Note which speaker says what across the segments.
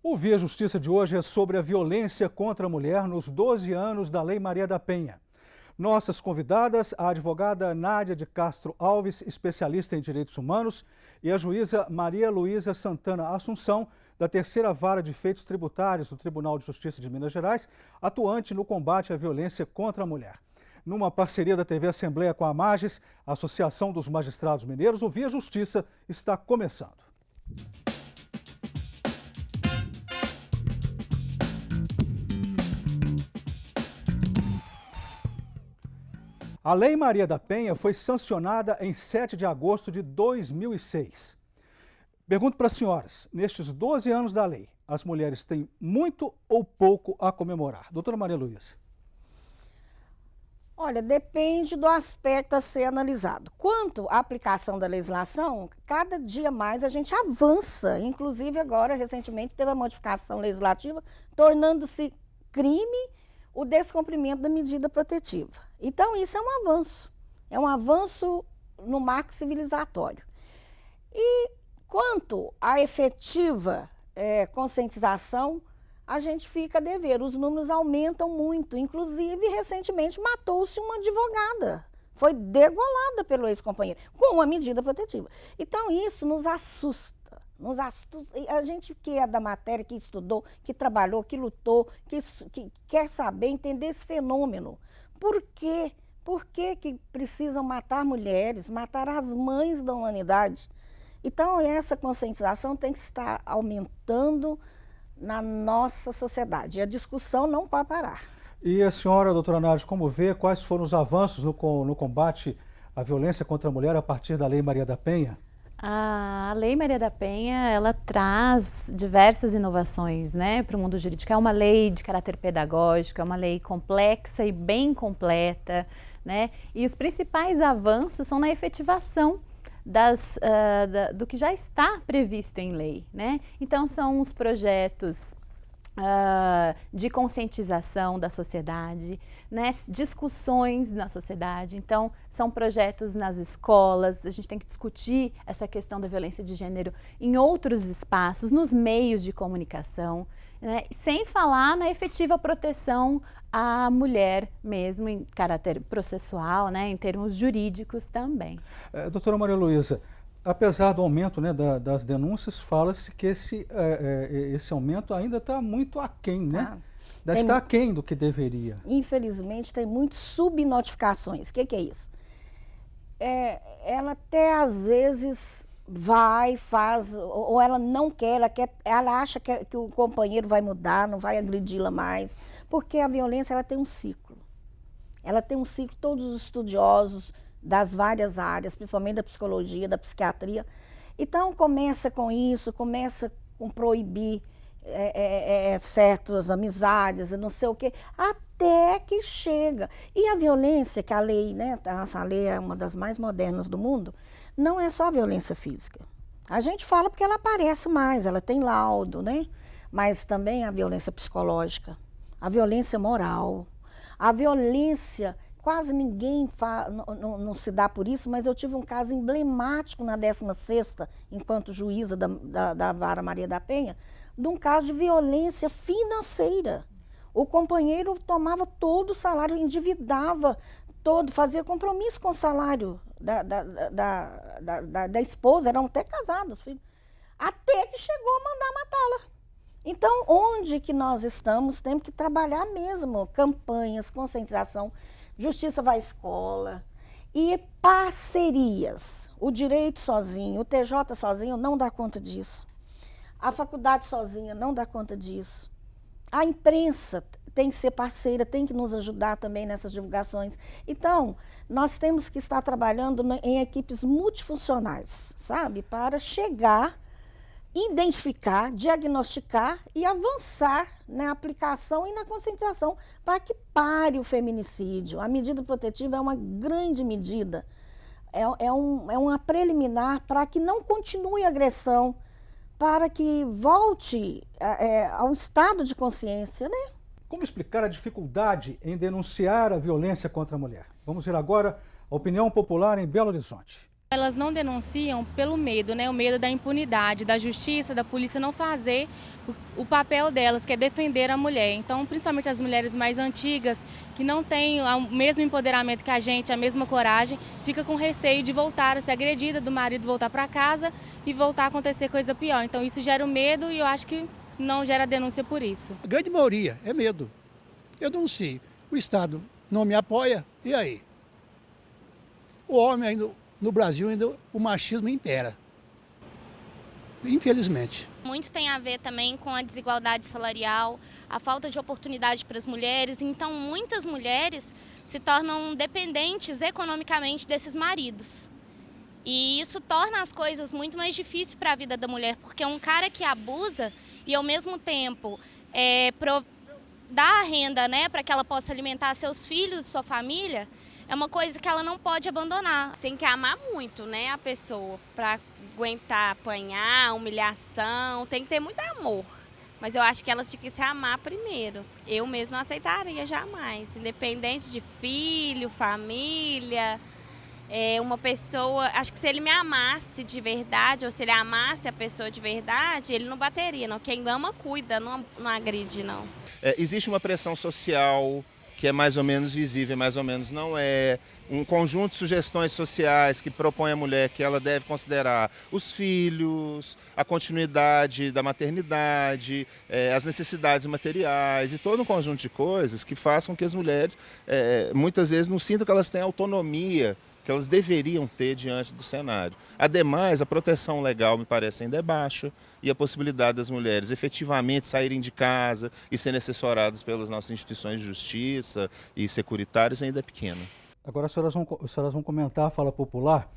Speaker 1: O Via Justiça de hoje é sobre a violência contra a mulher nos 12 anos da Lei Maria da Penha. Nossas convidadas, a advogada Nádia de Castro Alves, especialista em direitos humanos, e a juíza Maria Luísa Santana Assunção, da Terceira Vara de Feitos Tributários do Tribunal de Justiça de Minas Gerais, atuante no combate à violência contra a mulher. Numa parceria da TV Assembleia com a Mages, a Associação dos Magistrados Mineiros, o Via Justiça está começando. A Lei Maria da Penha foi sancionada em 7 de agosto de 2006. Pergunto para as senhoras, nestes 12 anos da lei, as mulheres têm muito ou pouco a comemorar? Doutora Maria Luísa.
Speaker 2: Olha, depende do aspecto a ser analisado. Quanto à aplicação da legislação, cada dia mais a gente avança. Inclusive agora, recentemente, teve a modificação legislativa, tornando-se crime o descumprimento da medida protetiva. Então, isso é um avanço no marco civilizatório. E quanto à efetiva conscientização, a gente fica a dever. Os números aumentam muito. Inclusive, recentemente, matou-se uma advogada. Foi degolada pelo ex-companheiro, com uma medida protetiva. Então, isso nos assusta. A gente que é da matéria, que estudou, que trabalhou, que lutou, que quer saber, entender esse fenômeno. Por quê? Por que precisam matar mulheres, matar as mães da humanidade? Então, essa conscientização tem que estar aumentando na nossa sociedade. E a discussão não pode parar.
Speaker 1: E a senhora, doutora Nádia, como vê, quais foram os avanços no combate à violência contra a mulher a partir da Lei Maria da Penha?
Speaker 3: A Lei Maria da Penha, ela traz diversas inovações, né, para o mundo jurídico. É uma lei de caráter pedagógico, é uma lei complexa e bem completa, né, e os principais avanços são na efetivação do que já está previsto em lei, né? Então, são os projetos de conscientização da sociedade, né? Discussões na sociedade. Então, são projetos nas escolas. A gente tem que discutir essa questão da violência de gênero em outros espaços, nos meios de comunicação, né? Sem falar na efetiva proteção à mulher mesmo em caráter processual, né? Em termos jurídicos também.
Speaker 1: Doutora Maria Luísa, apesar do aumento, né, das denúncias, fala-se que esse aumento ainda está muito aquém, né? Está aquém do que deveria.
Speaker 2: Infelizmente, tem muitas subnotificações. O que é isso? Ela até às vezes faz, ou ela não quer, ela acha que o companheiro vai mudar, não vai agredi-la mais, porque a violência ela tem um ciclo. Ela tem um ciclo, todos os estudiosos das várias áreas, principalmente da psicologia, da psiquiatria. Então, começa com isso, começa com proibir certas amizades, não sei o quê, até que chega. E a violência, que a lei, né, essa lei é uma das mais modernas do mundo, não é só a violência física. A gente fala porque ela aparece mais, ela tem laudo, né? Mas também a violência psicológica, a violência moral, a violência. Quase ninguém não se dá por isso, mas eu tive um caso emblemático na 16ª, enquanto juíza da Vara Maria da Penha, de um caso de violência financeira. O companheiro tomava todo o salário, endividava todo, fazia compromisso com o salário da esposa, eram até casados, filho, até que chegou a mandar matá-la. Então, onde que nós estamos, temos que trabalhar mesmo, campanhas, conscientização. Justiça vai à escola e parcerias. O direito sozinho, o TJ sozinho não dá conta disso. A faculdade sozinha não dá conta disso. A imprensa tem que ser parceira, tem que nos ajudar também nessas divulgações. Então, nós temos que estar trabalhando em equipes multifuncionais, sabe? Para chegar, identificar, diagnosticar e avançar na aplicação e na conscientização para que pare o feminicídio. A medida protetiva é uma grande medida, é uma preliminar para que não continue a agressão, para que volte ao estado de consciência, né?
Speaker 1: Como explicar a dificuldade em denunciar a violência contra a mulher? Vamos ver agora a opinião popular em Belo Horizonte.
Speaker 4: Elas não denunciam pelo medo, né? O medo da impunidade, da justiça, da polícia não fazer o papel delas, que é defender a mulher. Então, principalmente as mulheres mais antigas, que não têm o mesmo empoderamento que a gente, a mesma coragem, fica com receio de voltar a ser agredida, do marido voltar para casa e voltar a acontecer coisa pior. Então, isso gera o medo e eu acho que não gera denúncia por isso.
Speaker 5: A grande maioria é medo. Eu denuncio. O Estado não me apoia, e aí? O homem ainda, no Brasil, ainda o machismo impera. Infelizmente.
Speaker 6: Muito tem a ver também com a desigualdade salarial, a falta de oportunidade para as mulheres. Então, muitas mulheres se tornam dependentes economicamente desses maridos. E isso torna as coisas muito mais difíceis para a vida da mulher, porque um cara que abusa e, ao mesmo tempo, dá a renda, né, para que ela possa alimentar seus filhos e sua família, é uma coisa que ela não pode abandonar.
Speaker 7: Tem que amar muito, né, a pessoa para aguentar apanhar, humilhação, tem que ter muito amor. Mas eu acho que ela tinha que se amar primeiro. Eu mesmo não aceitaria jamais, independente de filho, família. Uma pessoa, acho que se ele me amasse de verdade, ou se ele amasse a pessoa de verdade, ele não bateria, não. Quem ama, cuida, não agride, não.
Speaker 8: Existe uma pressão social que é mais ou menos visível, mais ou menos não é. Um conjunto de sugestões sociais que propõe à mulher que ela deve considerar os filhos, a continuidade da maternidade, as necessidades materiais e todo um conjunto de coisas que façam que as mulheres, muitas vezes, não sintam que elas têm autonomia que elas deveriam ter diante do cenário. Ademais, a proteção legal me parece ainda é baixa e a possibilidade das mulheres efetivamente saírem de casa e serem assessoradas pelas nossas instituições de justiça e securitárias ainda é pequena.
Speaker 1: Agora as senhoras vão comentar a fala popular.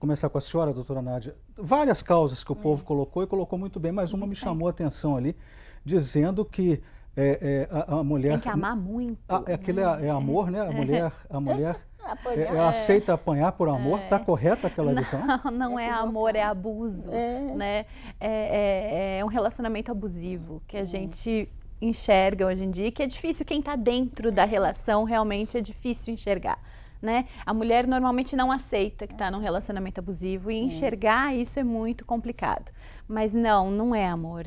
Speaker 1: Começar com a senhora, doutora Nádia. Várias causas que o povo colocou e colocou muito bem, mas uma me chamou a atenção ali, dizendo que a mulher...
Speaker 3: Tem que amar muito.
Speaker 1: Aquele é amor, né? A mulher ela aceita apanhar por amor. Está correta aquela visão?
Speaker 3: Não é amor, é abuso. Né? É um relacionamento abusivo que a gente enxerga hoje em dia, que é difícil, quem está dentro da relação realmente é difícil enxergar. Né? A mulher normalmente não aceita que está num relacionamento abusivo e enxergar isso é muito complicado. Mas não é amor.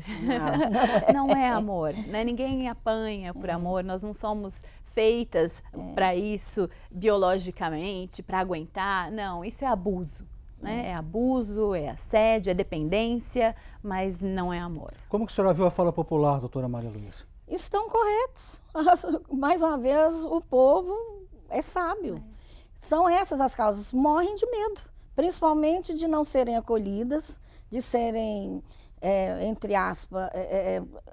Speaker 3: Não é amor. Né? Ninguém apanha por amor, nós não somos feitas para isso biologicamente, para aguentar. Não, isso é abuso. Né? É abuso, é assédio, é dependência, mas não é amor.
Speaker 1: Como que a senhora viu a fala popular, doutora Maria Luísa?
Speaker 2: Estão corretos. Mais uma vez, o povo é sábio. São essas as causas. Morrem de medo, principalmente de não serem acolhidas, de serem, entre aspas,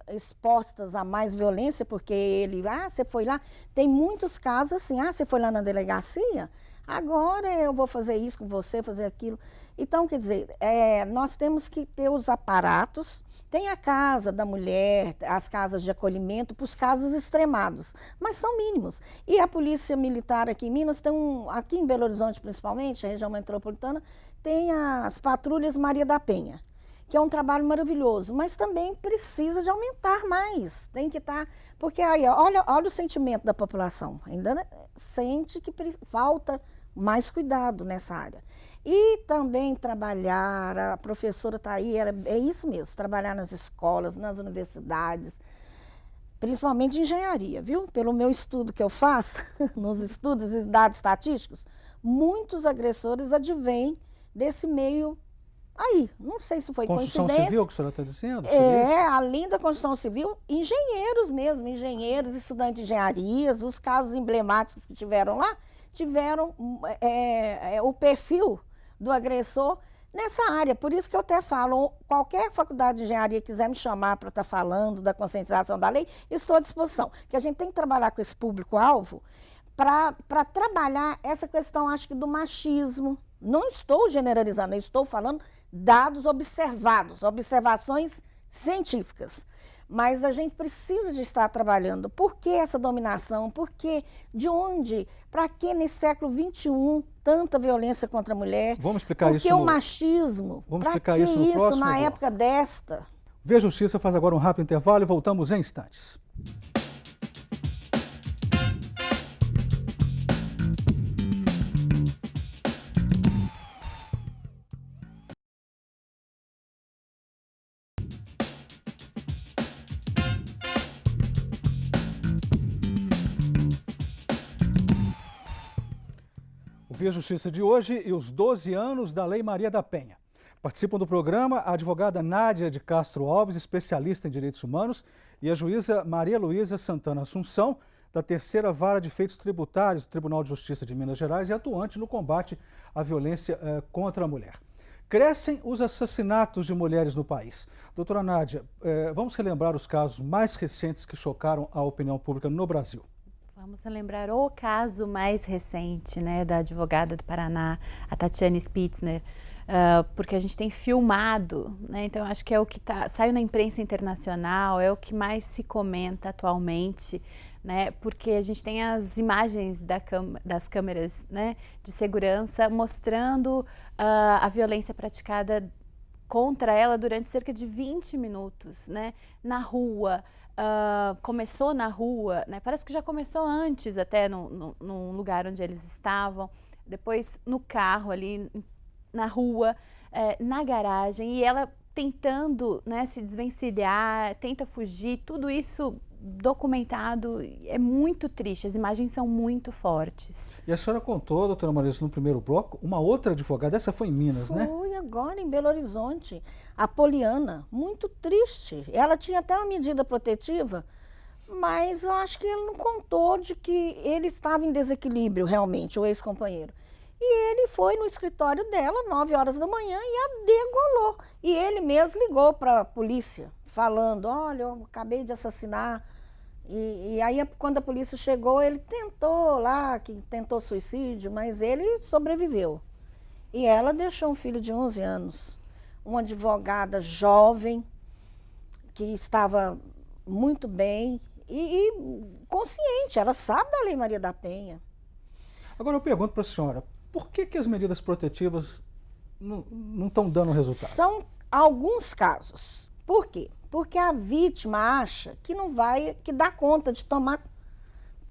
Speaker 2: expostas a mais violência, porque você foi lá. Tem muitos casos assim, você foi lá na delegacia, agora eu vou fazer isso com você, fazer aquilo. Então, quer dizer, nós temos que ter os aparatos. Tem a casa da mulher, as casas de acolhimento para os casos extremados, mas são mínimos. E a Polícia Militar aqui em Minas, aqui em Belo Horizonte principalmente, a região metropolitana, tem as patrulhas Maria da Penha, que é um trabalho maravilhoso, mas também precisa de aumentar mais. Tem que estar, porque aí, olha o sentimento da população, ainda sente que falta mais cuidado nessa área. E também trabalhar, a professora está aí, é isso mesmo, trabalhar nas escolas, nas universidades, principalmente de engenharia, viu? Pelo meu estudo que eu faço, nos estudos e dados estatísticos, muitos agressores advêm desse meio aí. Não sei se foi
Speaker 1: Construção
Speaker 2: coincidência.
Speaker 1: civil que a senhora está dizendo?
Speaker 2: Além da construção civil, engenheiros mesmo, engenheiros, estudantes de engenharias, os casos emblemáticos que tiveram lá, tiveram o perfil do agressor nessa área. Por isso que eu até falo, qualquer faculdade de engenharia quiser me chamar para estar falando da conscientização da lei, estou à disposição. Que a gente tem que trabalhar com esse público-alvo para trabalhar essa questão, acho que, do machismo. Não estou generalizando, eu estou falando dados observados, observações científicas. Mas a gente precisa de estar trabalhando. Por que essa dominação? Por que? De onde? Para que nesse século XXI tanta violência contra a mulher?
Speaker 1: Vamos explicar isso.
Speaker 2: Por que o machismo?
Speaker 1: Vamos explicar isso no próximo
Speaker 2: na
Speaker 1: bloco.
Speaker 2: época desta?
Speaker 1: Vê Justiça faz agora um rápido intervalo e voltamos em instantes. O Via Justiça de hoje e os 12 anos da Lei Maria da Penha. Participam do programa a advogada Nádia de Castro Alves, especialista em direitos humanos, e a juíza Maria Luísa Santana Assunção, da Terceira Vara de Feitos Tributários do Tribunal de Justiça de Minas Gerais e atuante no combate à violência contra a mulher. Crescem os assassinatos de mulheres no país. Doutora Nádia, vamos relembrar os casos mais recentes que chocaram a opinião pública no Brasil.
Speaker 3: Vamos relembrar o caso mais recente, né, da advogada do Paraná, a Tatiane Spitzner, porque a gente tem filmado, né, então acho que é o que saiu na imprensa internacional, é o que mais se comenta atualmente, né, porque a gente tem as imagens das câmeras, né, de segurança mostrando a violência praticada contra ela durante cerca de 20 minutos, né, na rua. Começou na rua, né? Parece que já começou antes até num lugar onde eles estavam, depois no carro ali, na rua, na garagem, e ela tentando, né, se desvencilhar, tenta fugir, tudo isso documentado, é muito triste, as imagens são muito fortes.
Speaker 1: E a senhora contou, doutora Marisa, no primeiro bloco, uma outra advogada, essa foi em Minas, né?
Speaker 2: Foi agora em Belo Horizonte, a Poliana, muito triste. Ela tinha até uma medida protetiva, mas eu acho que ele não contou de que ele estava em desequilíbrio realmente, o ex-companheiro. E ele foi no escritório dela, 9 horas da manhã, e a degolou. E ele mesmo ligou para a polícia, falando, olha, eu acabei de assassinar. E aí, quando a polícia chegou, ele tentou suicídio, mas ele sobreviveu. E ela deixou um filho de 11 anos, uma advogada jovem, que estava muito bem e consciente, ela sabe da Lei Maria da Penha.
Speaker 1: Agora eu pergunto para a senhora, por que as medidas protetivas não estão dando resultado?
Speaker 2: São alguns casos. Por quê? Porque a vítima acha que dá conta de tomar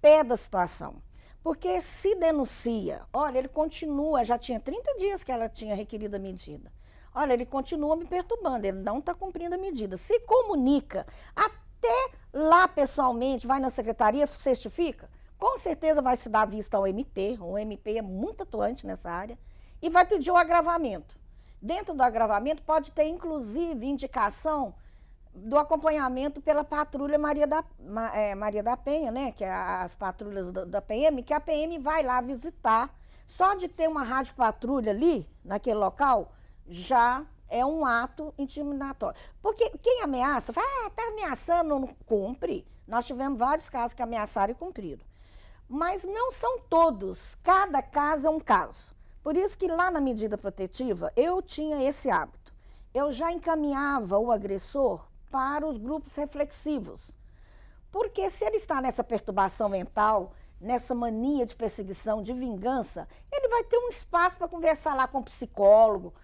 Speaker 2: pé da situação. Porque se denuncia, olha, ele continua, já tinha 30 dias que ela tinha requerido a medida. Olha, ele continua me perturbando, ele não está cumprindo a medida. Se comunica, até lá pessoalmente, vai na secretaria, certifica, com certeza vai se dar vista ao MP, o MP é muito atuante nessa área, e vai pedir o agravamento. Dentro do agravamento pode ter, inclusive, indicação do acompanhamento pela patrulha Maria da Penha, né, que é as patrulhas da PM, que a PM vai lá visitar. Só de ter uma rádio patrulha ali, naquele local, já é um ato intimidatório. Porque quem ameaça, fala, tá ameaçando, não cumpre. Nós tivemos vários casos que ameaçaram e cumpriram. Mas não são todos, cada caso é um caso. Por isso que lá na medida protetiva, eu tinha esse hábito. Eu já encaminhava o agressor para os grupos reflexivos. Porque se ele está nessa perturbação mental, nessa mania de perseguição, de vingança, ele vai ter um espaço para conversar lá com o psicólogo.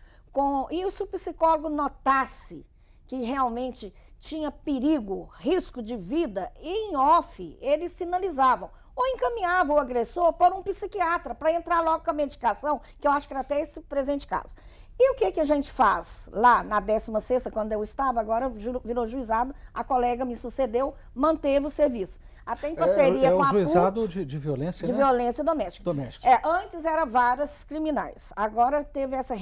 Speaker 2: E se o psicólogo notasse que realmente tinha perigo, risco de vida, em off, eles sinalizavam. Ou encaminhavam o agressor para um psiquiatra, para entrar logo com a medicação, que eu acho que era até esse presente caso. E o que a gente faz lá na 16ª, quando eu estava, agora virou juizado, a colega me sucedeu, manteve o serviço. Até em parceria com a
Speaker 1: o juizado de violência,
Speaker 2: de
Speaker 1: né?
Speaker 2: Violência doméstica. Antes era varas criminais, agora teve essa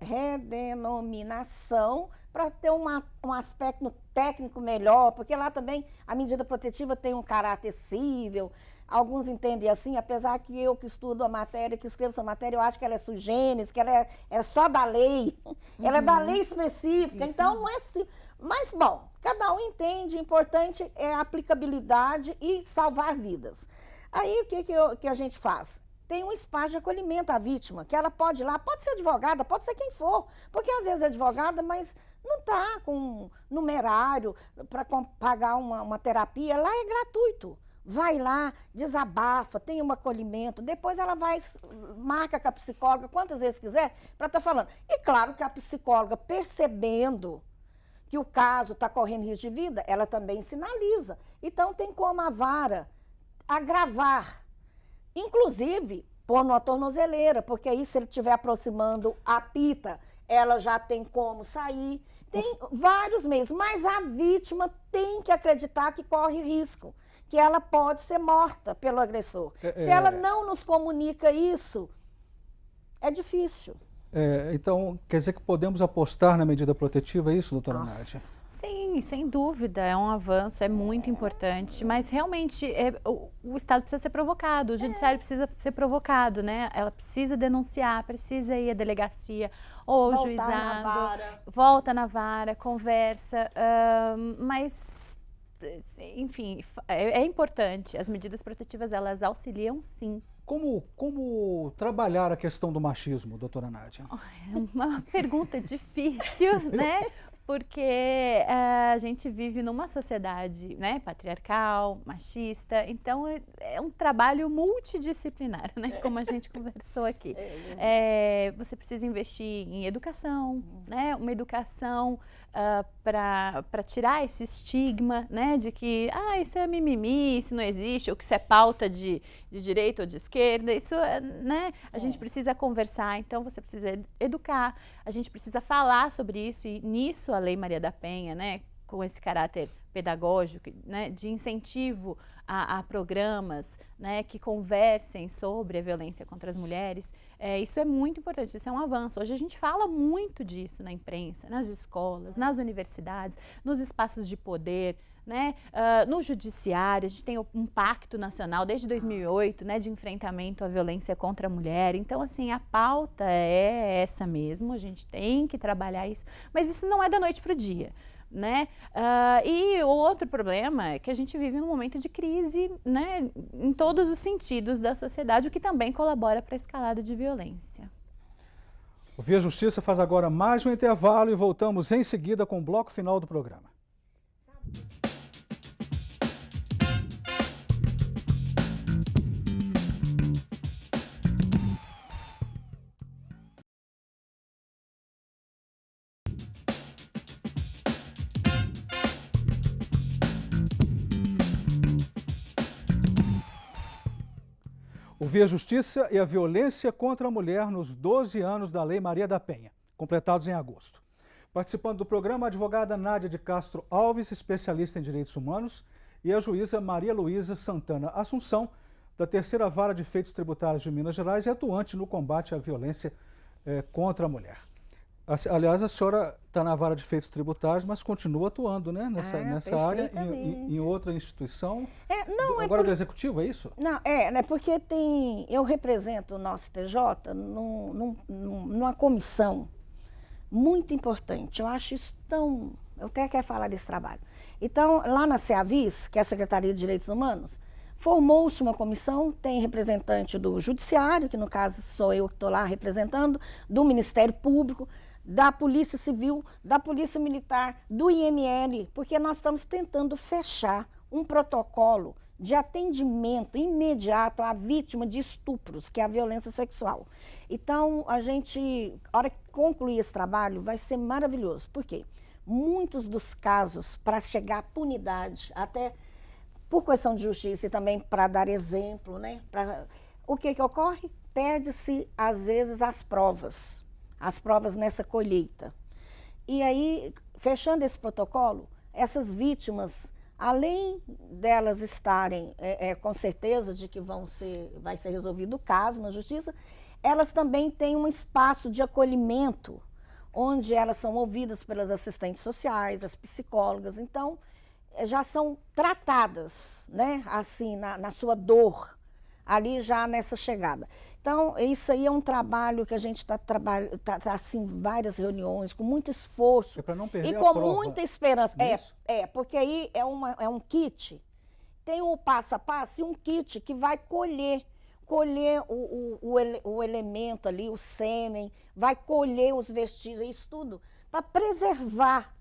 Speaker 2: redenominação para ter um aspecto técnico melhor, porque lá também a medida protetiva tem um caráter cível. Alguns entendem assim, apesar que eu que estudo a matéria, que escrevo essa matéria, eu acho que ela é sui generis, que ela é só da lei, ela é da lei específica, isso. Então não é assim. Mas, bom, cada um entende, o importante é a aplicabilidade e salvar vidas. Aí, o que a gente faz? Tem um espaço de acolhimento à vítima, que ela pode ir lá, pode ser advogada, pode ser quem for, porque às vezes é advogada, mas não está com numerário para pagar uma terapia, lá é gratuito. Vai lá, desabafa, tem um acolhimento, depois ela marca com a psicóloga quantas vezes quiser para estar falando. E claro que a psicóloga, percebendo que o caso está correndo risco de vida, ela também sinaliza. Então tem como a vara agravar, inclusive pôr numa tornozeleira, porque aí se ele estiver aproximando a pita, ela já tem como sair. Tem vários meios, mas a vítima tem que acreditar que corre risco, que ela pode ser morta pelo agressor. Se ela não nos comunica isso, é difícil.
Speaker 1: Então, quer dizer que podemos apostar na medida protetiva, é isso, doutora Nádia?
Speaker 3: Sim, sem dúvida, é um avanço, é muito importante, mas realmente o Estado precisa ser provocado, o Judiciário precisa ser provocado, né? Ela precisa denunciar, precisa ir à delegacia ou ao juizado, volta na vara, conversa, mas, enfim, é importante, as medidas protetivas, elas auxiliam sim.
Speaker 1: Como trabalhar a questão do machismo, doutora Nádia?
Speaker 3: É uma pergunta difícil, né? Porque a gente vive numa sociedade, né, patriarcal, machista, então é um trabalho multidisciplinar, né, como a gente conversou aqui. Você precisa investir em educação, né, uma educação para tirar esse estigma, né, de que isso é mimimi, isso não existe, ou que isso é pauta de direita ou de esquerda, isso, né, a gente precisa conversar, então você precisa educar, a gente precisa falar sobre isso, e nisso a Lei Maria da Penha, né, com esse caráter pedagógico, né, de incentivo a programas, né, que conversem sobre a violência contra as mulheres, isso é muito importante, isso é um avanço. Hoje a gente fala muito disso na imprensa, nas escolas, nas universidades, nos espaços de poder, né, no judiciário. A gente tem um pacto nacional desde 2008, né, de enfrentamento à violência contra a mulher. Então, assim, a pauta é essa mesmo, a gente tem que trabalhar isso, mas isso não é da noite para o dia, né? E o outro problema é que a gente vive num momento de crise, né, em todos os sentidos da sociedade, o que também colabora para a escalada de violência.
Speaker 1: O Via Justiça faz agora mais um intervalo e voltamos em seguida com o bloco final do programa. O Via Justiça e a violência contra a mulher nos 12 anos da Lei Maria da Penha, completados em agosto. Participando do programa, a advogada Nádia de Castro Alves, especialista em direitos humanos, e a juíza Maria Luísa Santana Assunção, da Terceira Vara de Feitos Tributários de Minas Gerais e atuante no combate à violência contra a mulher. Aliás, a senhora está na Vara de Feitos Tributários, mas continua atuando, né, nessa área, em outra instituição. Agora do Executivo, é isso?
Speaker 2: Não, né, porque eu represento o nosso TJ numa comissão muito importante. Eu acho isso tão... Eu até quero falar desse trabalho. Então, lá na CEAVIS, que é a Secretaria de Direitos Humanos, formou-se uma comissão, tem representante do Judiciário, que no caso sou eu que estou lá representando, do Ministério Público, da Polícia Civil, da Polícia Militar, do IML, porque nós estamos tentando fechar um protocolo de atendimento imediato à vítima de estupros, que é a violência sexual. Então, a hora que concluir esse trabalho, vai ser maravilhoso. Por quê? Muitos dos casos, para chegar à punidade, até por questão de justiça e também para dar exemplo, né? O que ocorre? Perde-se, às vezes, as provas nessa colheita. E aí, fechando esse protocolo, essas vítimas, além delas estarem com certeza de que vai ser resolvido o caso na justiça, elas também têm um espaço de acolhimento, onde elas são ouvidas pelas assistentes sociais, as psicólogas, então já são tratadas, né, assim, na sua dor, ali já nessa chegada. Então, isso aí é um trabalho que a gente está assim, várias reuniões, com muito esforço
Speaker 1: para não perder
Speaker 2: e com
Speaker 1: a prova.
Speaker 2: Muita esperança.
Speaker 1: Isso?
Speaker 2: Porque aí é um kit, tem um passo a passo e um kit que vai colher o elemento ali, o sêmen, vai colher os vestígios, isso tudo, para preservar.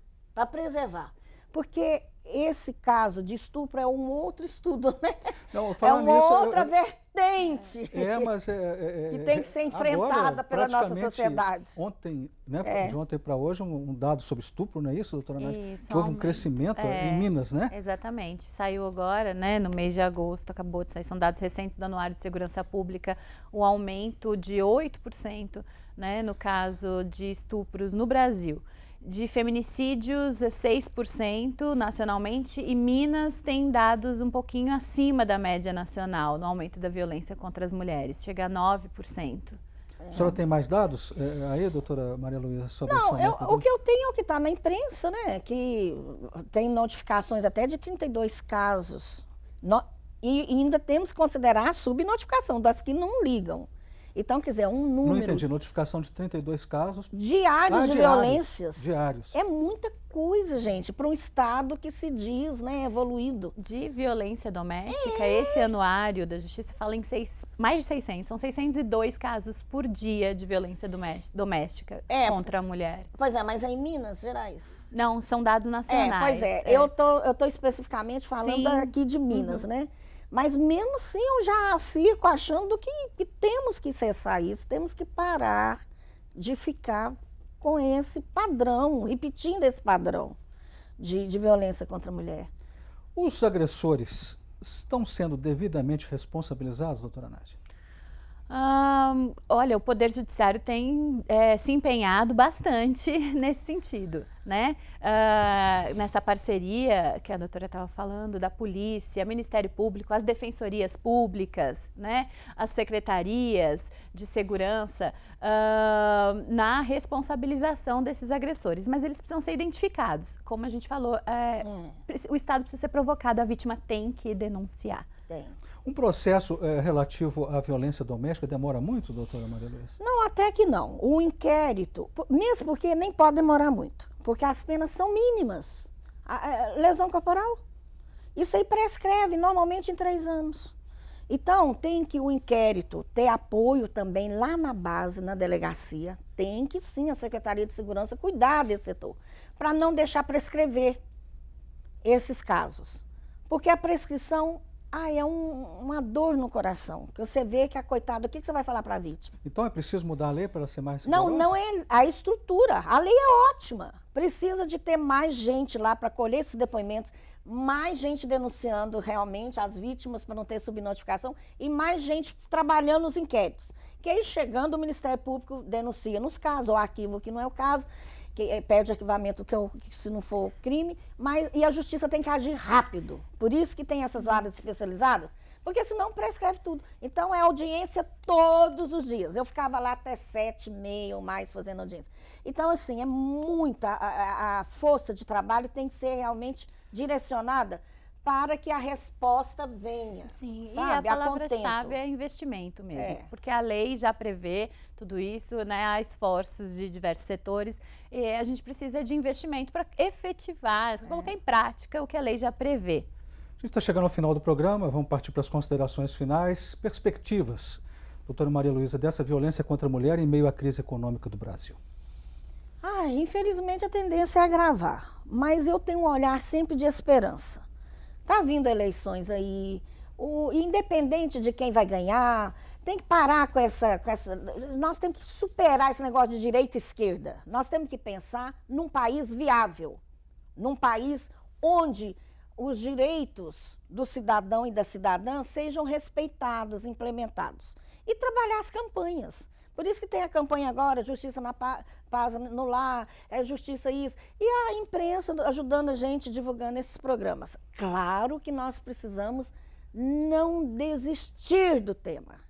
Speaker 2: Porque esse caso de estupro é um outro estudo, né?
Speaker 1: Não,
Speaker 2: é uma outra vertente
Speaker 1: mas
Speaker 2: que tem que ser enfrentada
Speaker 1: agora,
Speaker 2: pela nossa sociedade.
Speaker 1: Ontem, né, de ontem para hoje, um dado sobre estupro, não é isso, doutora Nádia?
Speaker 3: Isso,
Speaker 1: que houve um crescimento em Minas, né?
Speaker 3: Exatamente. Saiu agora, né, no mês de agosto, acabou de sair, são dados recentes do Anuário de Segurança Pública, um aumento de 8%, né, no caso de estupros no Brasil. De feminicídios, 6% nacionalmente, e Minas tem dados um pouquinho acima da média nacional no aumento da violência contra as mulheres, chega a 9%.
Speaker 1: A senhora tem mais dados aí, doutora Maria Luísa, sobre isso?
Speaker 2: O que eu tenho é o que está na imprensa, né? Que tem notificações até de 32 casos. E ainda temos que considerar a subnotificação das que não ligam. Então, quer dizer, um número...
Speaker 1: Não entendi, notificação de 32 casos...
Speaker 2: Diários de violências.
Speaker 1: Diários.
Speaker 2: É muita coisa, gente, para um Estado que se diz, né, evoluído.
Speaker 3: De violência doméstica, esse anuário da Justiça fala em mais de 600, são 602 casos por dia de violência doméstica contra a mulher.
Speaker 2: Pois é, mas é em Minas Gerais?
Speaker 3: Não, são dados nacionais.
Speaker 2: Pois é. Eu tô especificamente falando aqui de Minas, né? Mas mesmo assim eu já fico achando que temos que cessar isso, temos que parar de ficar com esse padrão, repetindo esse padrão de violência contra a mulher.
Speaker 1: Os agressores estão sendo devidamente responsabilizados, doutora Nádia?
Speaker 3: Olha, o Poder Judiciário tem se empenhado bastante nesse sentido, né? Nessa parceria que a doutora estava falando, da polícia, Ministério Público, as defensorias públicas, né? As secretarias de segurança, na responsabilização desses agressores. Mas eles precisam ser identificados. Como a gente falou, o Estado precisa ser provocado, a vítima tem que denunciar.
Speaker 2: Tem.
Speaker 1: Um processo relativo à violência doméstica demora muito, doutora Maria Luísa?
Speaker 2: Não, até que não. O inquérito, mesmo porque nem pode demorar muito, porque as penas são mínimas. Lesão corporal, isso aí prescreve normalmente em 3 anos. Então, tem que o inquérito ter apoio também lá na base, na delegacia. Tem que sim a Secretaria de Segurança cuidar desse setor, para não deixar prescrever esses casos. Porque a prescrição... é uma dor no coração. Que você vê que a coitada, o que você vai falar para a vítima?
Speaker 1: Então é preciso mudar a lei para ser mais rigorosa?
Speaker 2: Não é a estrutura. A lei é ótima. Precisa de ter mais gente lá para colher esses depoimentos, mais gente denunciando realmente as vítimas para não ter subnotificação e mais gente trabalhando nos inquéritos. Que aí chegando o Ministério Público denuncia nos casos, ou arquivo que não é o caso, que pede arquivamento que se não for crime, e a justiça tem que agir rápido. Por isso que tem essas varas especializadas, porque senão prescreve tudo. Então é audiência todos os dias. Eu ficava lá até 7h30 ou mais fazendo audiência. Então, assim, é muita, a força de trabalho tem que ser realmente direcionada para que a resposta venha.
Speaker 3: Sim,
Speaker 2: sabe?
Speaker 3: E a palavra-chave é investimento mesmo, porque a lei já prevê tudo isso, né? Há esforços de diversos setores e a gente precisa de investimento para efetivar, colocar em prática o que a lei já prevê.
Speaker 1: A gente está chegando ao final do programa, vamos partir para as considerações finais. Perspectivas, doutora Maria Luísa, dessa violência contra a mulher em meio à crise econômica do Brasil.
Speaker 2: Infelizmente a tendência é agravar, mas eu tenho um olhar sempre de esperança. Tá vindo eleições aí, independente de quem vai ganhar, tem que parar com essa... Nós temos que superar esse negócio de direita e esquerda. Nós temos que pensar num país viável, num país onde os direitos do cidadão e da cidadã sejam respeitados, implementados. E trabalhar as campanhas. Por isso que tem a campanha agora, Justiça na Paz no Lar, Justiça isso. E a imprensa ajudando a gente, divulgando esses programas. Claro que nós precisamos não desistir do tema.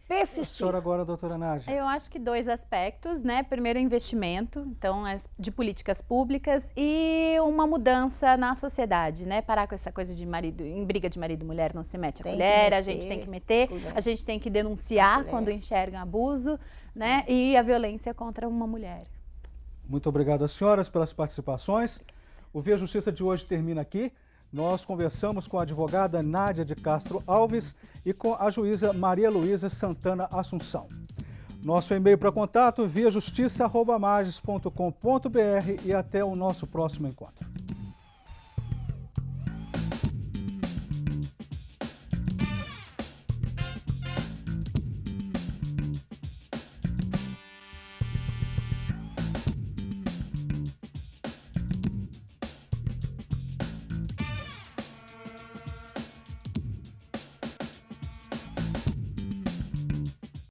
Speaker 2: Persistir.
Speaker 1: A senhora agora, doutora Nádia.
Speaker 3: Eu acho que 2 aspectos, né? Primeiro, investimento, então, de políticas públicas e uma mudança na sociedade, né? Parar com essa coisa de em briga de marido e mulher não se mete a colher, a gente tem que meter, a gente tem que denunciar quando enxergam abuso, né? E a violência contra uma mulher.
Speaker 1: Muito obrigado às senhoras pelas participações. O Via Justiça de hoje termina aqui. Nós conversamos com a advogada Nádia de Castro Alves e com a juíza Maria Luísa Santana Assunção. Nosso e-mail para contato viajustiça@mages.com.br e até o nosso próximo encontro.